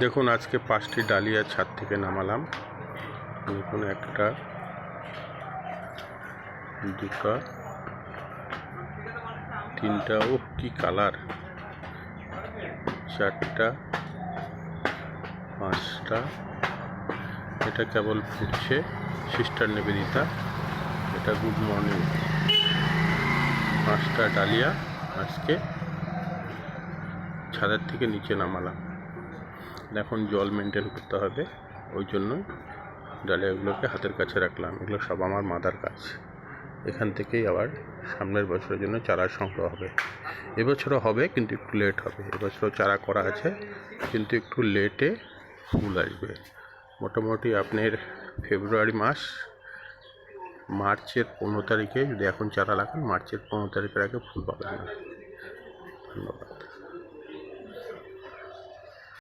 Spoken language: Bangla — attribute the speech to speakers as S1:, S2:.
S1: দেখুন আজকে 5টি ডালিয়া ছাদ থেকে নামালাম। দেখুন একটা, দুটো, তিনটা, ও কি কালার, চারটা, পাঁচটা, এটা কেবল ফুটছে, সিস্টার নিবেদিতা, এটা গুড মর্নিং। 5টা ডালিয়া আজকে ছাদের থেকে নিচে নামালাম। এখন জল মেনটেন করতে হবে, ওই জন্য ডালিয়াগুলোকে হাতের কাছে রাখলাম। এগুলো সব আমার মাদার কাজ। এখান থেকেই আবার সামনের বছরের জন্য চারা সংগ্রহ হবে। এবছরও হবে, কিন্তু একটু লেট হবে। এবছরও চারা করা আছে, কিন্তু একটু লেটে ফুল আসবে। মোটামুটি আপনার ফেব্রুয়ারি মাস, মার্চের 15 তারিখে যদি এখন চারা লাগান, মার্চের 15 তারিখের আগে ফুল পাবেন না। ধন্যবাদ।